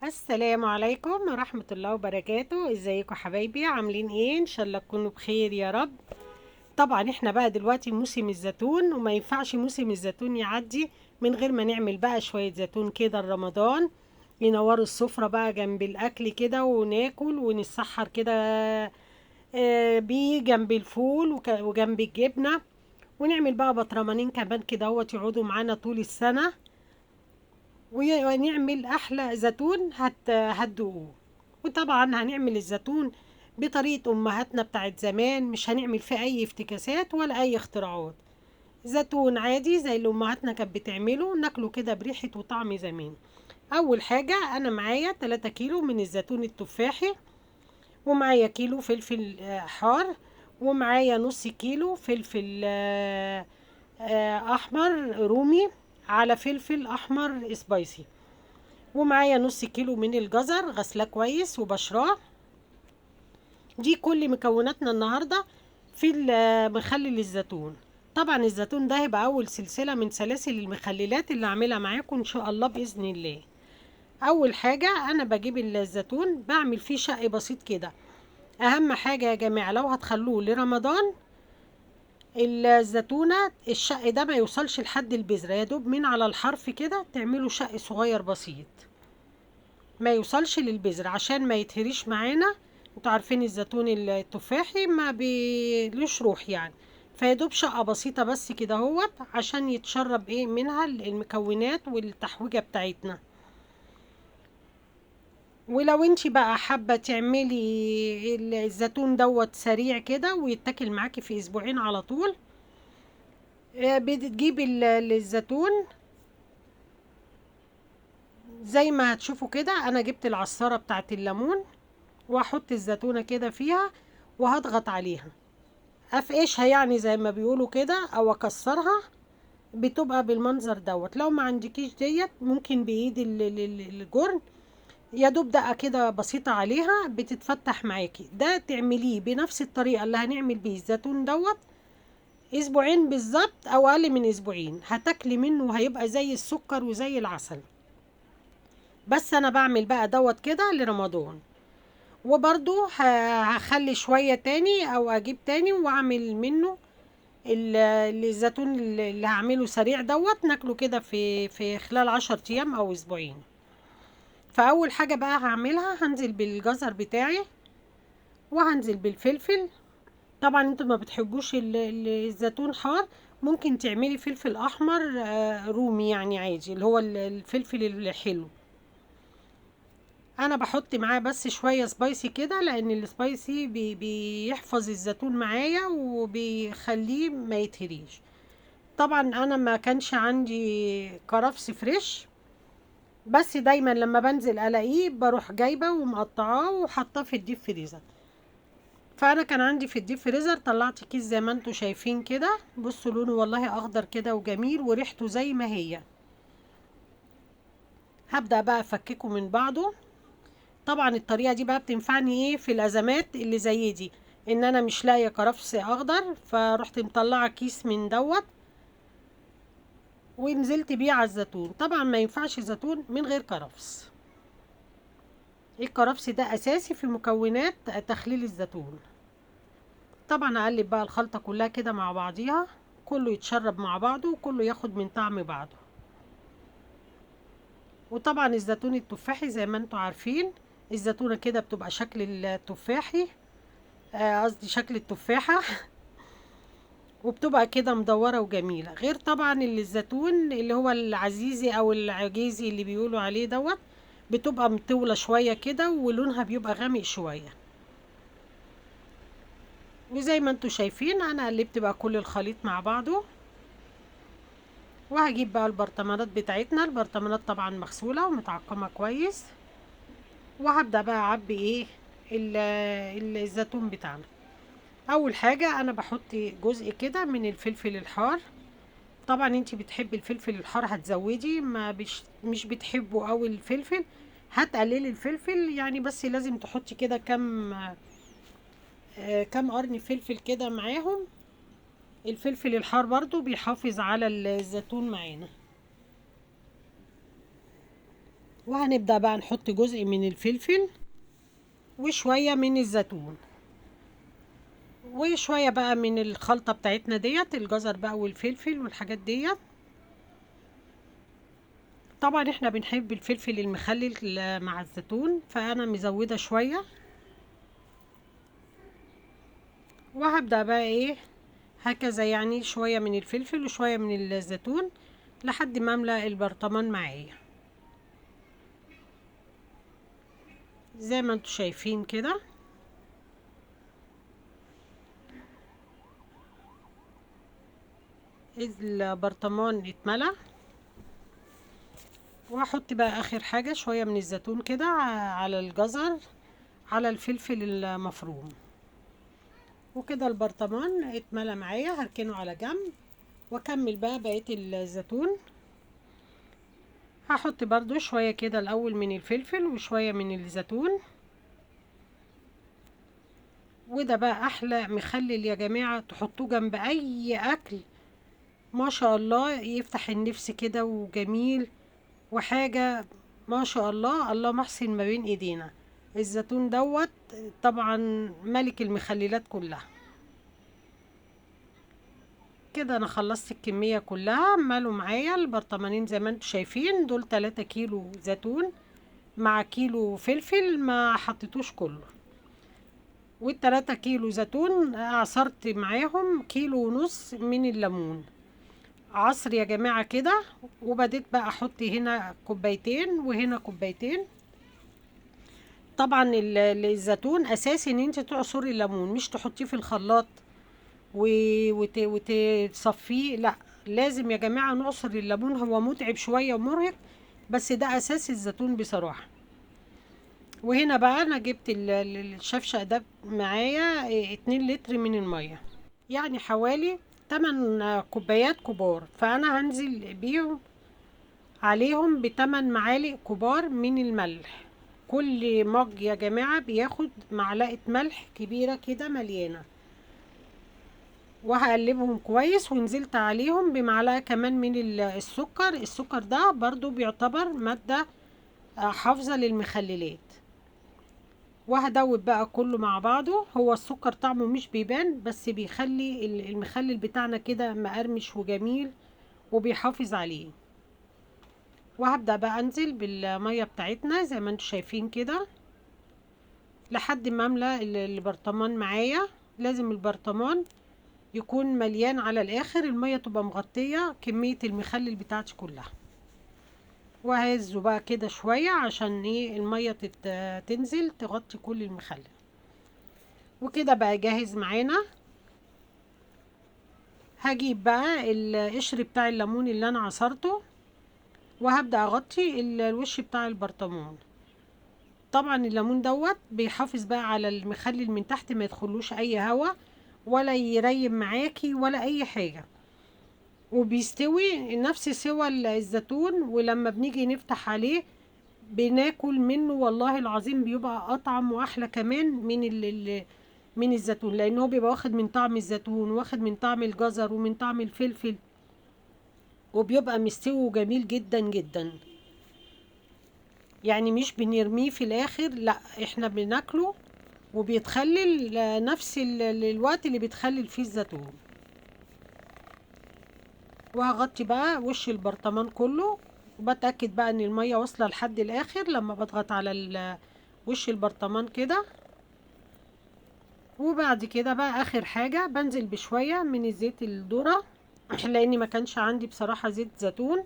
السلام عليكم ورحمة الله وبركاته. ازيكم حبايبي؟ عاملين ايه؟ ان شاء الله تكونوا بخير يا رب. طبعا احنا بقى دلوقتي موسم الزيتون، وما ينفعش موسم الزيتون يعدي من غير ما نعمل بقى شوية زيتون كده رمضان، ينوروا السفرة بقى جنب الاكل كده، وناكل ونسحر كده بيه جنب الفول وجنب الجبنة. ونعمل بقى بطرمانين كمان كده اهوت يقعدوا معانا طول السنة، ونعمل احلى زيتون هتدوقوه. وطبعا هنعمل الزيتون بطريقة امهاتنا بتاعت زمان، مش هنعمل فيه اي افتكاسات ولا اي اختراعات. زيتون عادي زي اللي امهاتنا كانت بتعمله، ناكله كده بريحة وطعم زمان. اول حاجة انا معايا 3 كيلو من الزيتون التفاحي، ومعايا كيلو فلفل حار، ومعايا نص كيلو فلفل احمر رومي، على فلفل احمر سبايسي، ومعايا نص كيلو من الجزر غسلاه كويس وبشراه. دي كل مكوناتنا النهارده في مخلل الزيتون. طبعا الزيتون ده هيبقى اول سلسله من سلاسل المخللات اللي هعملها معاكم ان شاء الله باذن الله. اول حاجه انا بجيب الزيتون بعمل فيه شق بسيط كده. اهم حاجه يا جماعه لو هتخلوه لرمضان، الزيتونه الشق ده ما يوصلش لحد البذره، يا دوب من على الحرف كده تعملوا شق صغير بسيط، ما يوصلش للبذر عشان ما يتهريش معانا. انتوا عارفين الزيتون التفاحي ما بيلوش روح يعني، فيدوب شقة بسيطة بس كده هوت عشان يتشرب ايه منها المكونات والتحويجة بتاعتنا. ولو انتي بقى حابة تعملي الزيتون دوت سريع كده ويتاكل معاكي في اسبوعين على طول، بتجيبي الزيتون زي ما هتشوفوا كده. انا جبت العصارة بتاعت الليمون، واحط الزيتونة كده فيها وهضغط عليها، افقشها يعني زي ما بيقولوا كده او اكسرها، بتبقى بالمنظر دوت. لو ما عندكيش ديت ممكن بايد الجرن، يا دوب دقة كده بسيطة عليها بتتفتح معاكي. ده تعمليه بنفس الطريقة اللي هنعمل بيه الزيتون دوت اسبوعين بالظبط او اقل من اسبوعين، هتاكلي منه وهيبقى زي السكر وزي العسل. بس انا بعمل بقى دوت كده لرمضان، وبرضو هخلي شوية تاني او اجيب تاني واعمل منه الزيتون اللي هعمله سريع دوت ناكله كده في خلال 10 ايام او اسبوعين. فاول حاجة بقى هعملها هنزل بالجزر بتاعي، وهنزل بالفلفل. طبعا انتوا ما بتحبوش الزيتون حار، ممكن تعملي فلفل احمر رومي يعني عادي، اللي هو الفلفل الحلو. انا بحط معاه بس شويه سبايسي كده، لان السبايسي بيحفظ الزيتون معايا وبيخليه ما يتهريش. طبعا انا ما كانش عندي كرفس فريش، بس دايما لما بنزل الاقيه بروح جايبه ومقطعاه وحطاه في الديب فريزر. فانا كان عندي في الديب فريزر، طلعت كيس زي ما انتوا شايفين كده. بصوا لونه والله اخضر كده وجميل وريحته زي ما هي. هبدأ بقى افككه من بعضه. طبعا الطريقه دي بقى بتنفعني ايه في الازمات اللي زي دي، ان انا مش لاقيه كرفس اخضر، فرحت مطلعه كيس من دوت ونزلت بيه على الزيتون. طبعا ما ينفعش زيتون من غير كرفس، الكرفس ده اساسي في مكونات تخليل الزيتون. طبعا اقلب بقى الخلطه كلها كده مع بعضيها، كله يتشرب مع بعضه وكله ياخد من طعم بعضه. وطبعا الزيتون التفاحي زي ما انتوا عارفين، الزيتونه كده بتبقى شكل التفاحي، قصدي شكل التفاحه وبتبقى كده مدورة وجميلة. غير طبعا اللي الزيتون اللي هو العزيزي او العجيزي اللي بيقولوا عليه دوت، بتبقى مطولة شوية كده ولونها بيبقى غامق شوية. وزي ما انتوا شايفين انا قلبت بقى كل الخليط مع بعضه، وهجيب بقى البرطمانات بتاعتنا. البرطمانات طبعا مغسولة ومتعقمة كويس، وهبدأ بقى اعبي ايه الزيتون بتاعنا. اول حاجة انا بحط جزء كده من الفلفل الحار. طبعا انتي بتحبي الفلفل الحار هتزودي، ما مش بتحبه قوي الفلفل هتقللي الفلفل يعني، بس لازم تحطي كده كم قرن فلفل كده معاهم. الفلفل الحار برضو بيحافظ على الزيتون معانا. وهنبدأ بقى نحط جزء من الفلفل وشوية من الزيتون وشوية بقى من الخلطة بتاعتنا ديت، الجزر بقى والفلفل والحاجات ديت. طبعا احنا بنحب الفلفل المخلل مع الزيتون، فانا مزودة شوية. وهبدأ بقى ايه هكذا، يعني شوية من الفلفل وشوية من الزيتون لحد ما املأ البرطمان معايا زي ما انتوا شايفين كده. البرطمان اتملى. وهحط بقى اخر حاجة شوية من الزيتون كده على الجزر على الفلفل المفروم. وكده البرطمان اتملى معايا، هركنه على جنب واكمل بقى بقية الزيتون. هحط برضو شوية كده الاول من الفلفل وشوية من الزيتون. وده بقى احلى مخلل يا جماعة، تحطوه جنب اي اكل ما شاء الله يفتح النفس كده وجميل وحاجة ما شاء الله، الله محسن ما بين ايدينا. الزيتون دوت طبعا ملك المخللات كلها. كده انا خلصت الكمية كلها، مالوا معايا البرطمانين زي ما انتوا شايفين، دول 3 كيلو زيتون مع كيلو فلفل ما حطيتوش كله. والتلاتة كيلو زيتون عصرت معاهم كيلو ونص من الليمون عصر يا جماعة كده. وبديت بقى احط هنا كوبايتين وهنا كوبايتين. طبعا الزيتون اساسي ان انت تعصري الليمون، مش تحطيه في الخلاط وتصفيه، لا لازم يا جماعة نعصر الليمون. هو متعب شوية ومرهق بس ده اساس الزيتون بصراحة. وهنا بقى انا جبت الشفشق ده معايا 2 لتر من المية، يعني حوالي 8 كوبايات كبار، فانا هنزل بيهم عليهم ب8 معالق كبار من الملح. كل مج يا جماعة بياخد معلقة ملح كبيرة كده مليانة. وهقلبهم كويس، ونزلت عليهم بمعلقة كمان من السكر. السكر ده برضو بيعتبر مادة حافظة للمخللات. وهدوب بقى كله مع بعضه. هو السكر طعمه مش بيبان بس بيخلي المخلل بتاعنا كده مقرمش وجميل وبيحافظ عليه. وهبدأ بقى انزل بالمية بتاعتنا زي ما انتوا شايفين كده لحد ما املى البرطمان معايا. لازم البرطمان يكون مليان على الاخر، المية تبقى مغطية كمية المخلل بتاعتي كلها. وهزه بقى كده شوية عشان ايه المية تنزل تغطي كل المخلل. وكده بقى جاهز معانا. هجيب بقى القشر بتاع الليمون اللي انا عصرته وهبدأ اغطي الوش بتاع البرطمان. طبعا الليمون دوت بيحافظ بقى على المخلل من تحت، ما يدخلوش اي هوا ولا يريم معاكي ولا اي حاجة، وبيستوي نفس سوى الزيتون. ولما بنيجي نفتح عليه بناكل منه والله العظيم بيبقى اطعم واحلى كمان من الزيتون، لانه بيبقى واخد من طعم الزيتون واخد من طعم الجزر ومن طعم الفلفل، وبيبقى مستوي جميل جدا جدا. يعني مش بنرميه في الاخر، لا احنا بناكله وبيتخلل نفس الوقت اللي بيتخلل فيه الزيتون. وهغطي بقى وش البرطمان كله وبتأكد بقى ان المية واصلة لحد الاخر لما بضغط على وش البرطمان كده. وبعد كده بقى اخر حاجة بنزل بشوية من الزيت الذرة لاني ما كانش عندي بصراحة زيت زيتون.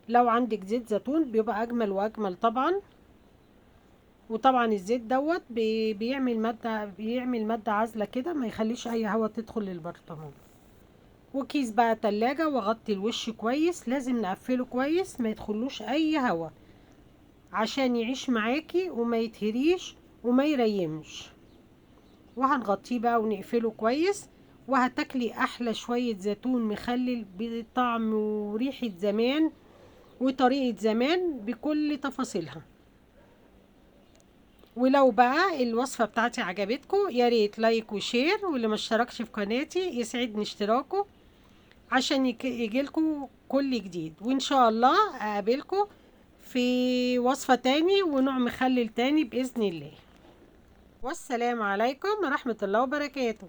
لو عندك زيت زيتون بيبقى اجمل واجمل طبعا. وطبعا الزيت دوت بيعمل مادة عازلة كده ما يخليش اي هوا تدخل للبرطمان. وكيس بقى تلاجة واغطي الوش كويس، لازم نقفله كويس ما يدخلوش اي هوا عشان يعيش معاكي وما يتهريش وما يريمش. وهنغطيه بقى ونقفله كويس. وهتاكلي احلى شوية زيتون مخلل بطعم وريحة زمان وطريقة زمان بكل تفاصيلها. ولو بقى الوصفة بتاعتي عجبتكم يا ريت لايك وشير، واللي ما اشتركش في قناتي يسعدني اشتراكه عشان يجيلكم كل جديد. وان شاء الله اقابلكم في وصفة تاني ونوع مخلل تاني بإذن الله. والسلام عليكم ورحمة الله وبركاته.